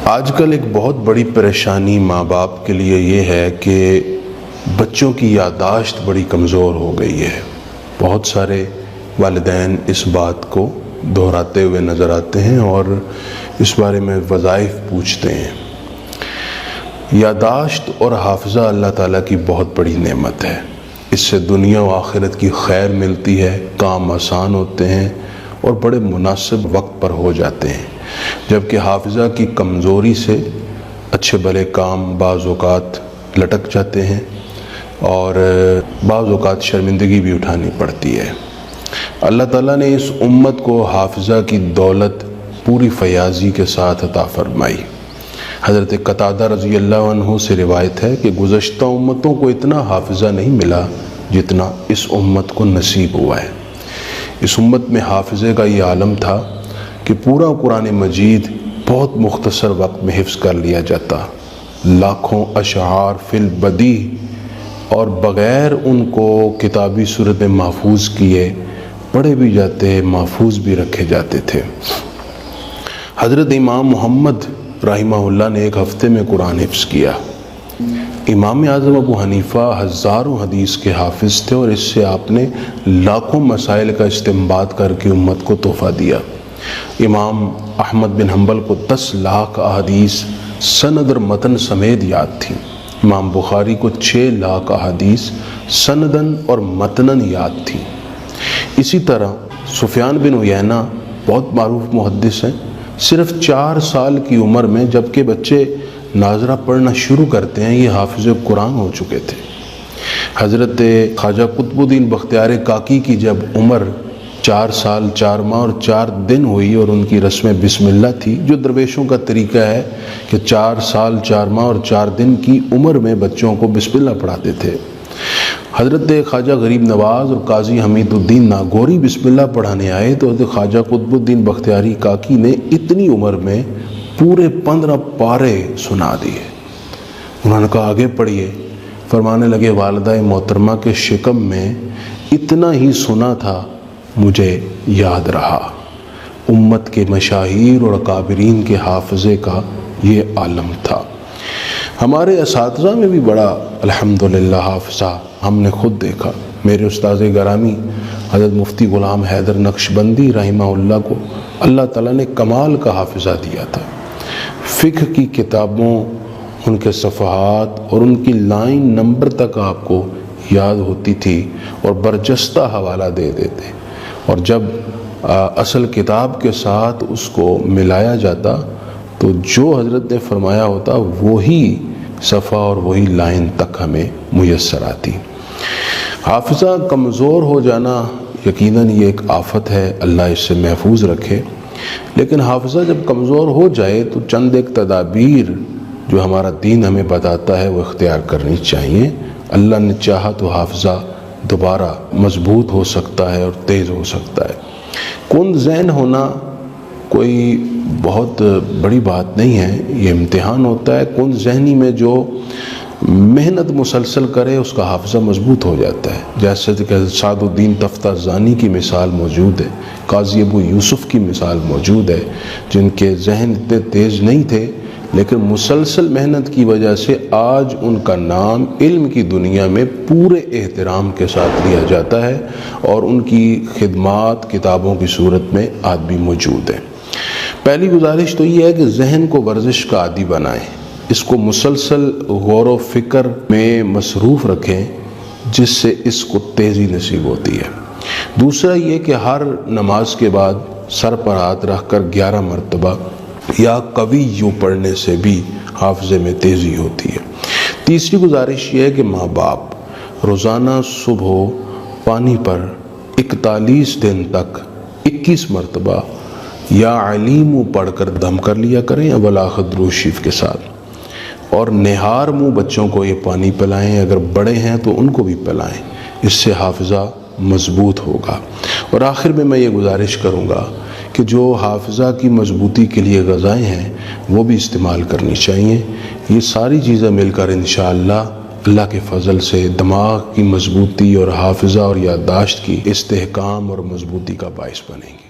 آج کل ایک بہت بڑی پریشانی ماں باپ کے لیے یہ ہے کہ بچوں کی یادداشت بڑی کمزور ہو گئی ہے۔ بہت سارے والدین اس بات کو دہراتے ہوئے نظر آتے ہیں اور اس بارے میں وظائف پوچھتے ہیں۔ یادداشت اور حافظہ اللہ تعالیٰ کی بہت بڑی نعمت ہے۔ اس سے دنیا و آخرت کی خیر ملتی ہے، کام آسان ہوتے ہیں اور بڑے مناسب وقت پر ہو جاتے ہیں، جبکہ حافظہ کی کمزوری سے اچھے بھلے کام بعض اوقات لٹک جاتے ہیں اور بعض اوقات شرمندگی بھی اٹھانی پڑتی ہے۔ اللہ تعالیٰ نے اس امت کو حافظہ کی دولت پوری فیاضی کے ساتھ عطا فرمائی۔ حضرت قتادہ رضی اللہ عنہ سے روایت ہے کہ گزشتہ امتوں کو اتنا حافظہ نہیں ملا جتنا اس امت کو نصیب ہوا ہے۔ اس امت میں حافظے کا یہ عالم تھا کہ پورا قرآن مجید بہت مختصر وقت میں حفظ کر لیا جاتا، لاکھوں اشعار فی البدیع، اور بغیر ان کو کتابی صورت میں محفوظ کیے پڑھے بھی جاتے، محفوظ بھی رکھے جاتے تھے۔ حضرت امام محمد رحمہ اللہ نے ایک ہفتے میں قرآن حفظ کیا۔ امام اعظم ابو حنیفہ ہزاروں حدیث کے حافظ تھے اور اس سے آپ نے لاکھوں مسائل کا استنباط کر کے امت کو تحفہ دیا۔ امام احمد بن حنبل کو 10 لاکھ احادیث سند اور متن سمیت یاد تھی۔ امام بخاری کو 6 لاکھ احادیث سندن اور متنن یاد تھی۔ اسی طرح سفیان بن عیینہ بہت معروف محدث ہیں، صرف 4 سال کی عمر میں جبکہ بچے ناظرہ پڑھنا شروع کرتے ہیں یہ حافظ قرآن ہو چکے تھے۔ حضرت خواجہ قطب الدین بختیار کاکی کی جب عمر 4 سال 4 ماہ اور 4 دن ہوئی اور ان کی رسم بسم اللہ تھی، جو درویشوں کا طریقہ ہے کہ 4 سال 4 ماہ اور 4 دن کی عمر میں بچوں کو بسم اللہ پڑھاتے تھے۔ حضرت خواجہ غریب نواز اور قاضی حمید الدین ناگوری بسم اللہ پڑھانے آئے تو حضرت خواجہ قطب الدین بختیاری کاکی نے اتنی عمر میں پورے 15 پارے سنا دیے۔ انہوں نے کہا آگے پڑھیے۔ فرمانے لگے والدہ محترمہ کے شکم میں اتنا ہی سنا تھا، مجھے یاد رہا۔ امت کے مشاہیر اور اکابرین کے حافظے کا یہ عالم تھا۔ ہمارے اساتذہ میں بھی بڑا الحمدللہ حافظہ ہم نے خود دیکھا۔ میرے استاذ گرامی حضرت مفتی غلام حیدر نقشبندی رحمہ اللہ کو اللہ تعالیٰ نے کمال کا حافظہ دیا تھا۔ فقہ کی کتابوں، ان کے صفحات اور ان کی لائن نمبر تک آپ کو یاد ہوتی تھی اور برجستہ حوالہ دے دیتے، اور جب اصل کتاب کے ساتھ اس کو ملایا جاتا تو جو حضرت نے فرمایا ہوتا وہی صفحہ اور وہی لائن تک ہمیں میسر آتی۔ حافظہ کمزور ہو جانا یقیناً یہ ایک آفت ہے، اللہ اس سے محفوظ رکھے، لیکن حافظہ جب کمزور ہو جائے تو چند ایک تدابیر جو ہمارا دین ہمیں بتاتا ہے وہ اختیار کرنی چاہیے۔ اللہ نے چاہا تو حافظہ دوبارہ مضبوط ہو سکتا ہے اور تیز ہو سکتا ہے۔ کند ذہن ہونا کوئی بہت بڑی بات نہیں ہے، یہ امتحان ہوتا ہے۔ کند ذہنی میں جو محنت مسلسل کرے اس کا حافظہ مضبوط ہو جاتا ہے، جیسے کہ سعد الدین تفتازانی کی مثال موجود ہے، قاضی ابو یوسف کی مثال موجود ہے، جن کے ذہن اتنے تیز نہیں تھے لیکن مسلسل محنت کی وجہ سے آج ان کا نام علم کی دنیا میں پورے احترام کے ساتھ لیا جاتا ہے اور ان کی خدمات کتابوں کی صورت میں آج بھی موجود ہیں۔ پہلی گزارش تو یہ ہے کہ ذہن کو ورزش کا عادی بنائیں، اس کو مسلسل غور و فکر میں مصروف رکھیں جس سے اس کو تیزی نصیب ہوتی ہے۔ دوسرا یہ کہ ہر نماز کے بعد سر پر ہاتھ رکھ کر 11 مرتبہ یا قوی یوں پڑھنے سے بھی حافظے میں تیزی ہوتی ہے۔ تیسری گزارش یہ ہے کہ ماں باپ روزانہ صبح پانی پر 41 دن تک 21 مرتبہ یا علیم پڑھ کر دم کر لیا کریں اولاخر درود شریف کے ساتھ، اور نہار منہ بچوں کو یہ پانی پلائیں، اگر بڑے ہیں تو ان کو بھی پلائیں، اس سے حافظہ مضبوط ہوگا۔ اور آخر میں یہ گزارش کروں گا کہ جو حافظہ کی مضبوطی کے لیے غذائیں ہیں وہ بھی استعمال کرنی چاہیے۔ یہ ساری چیزیں مل کر انشاءاللہ اللہ کے فضل سے دماغ کی مضبوطی اور حافظہ اور یادداشت کی استحکام اور مضبوطی کا باعث بنیں گی۔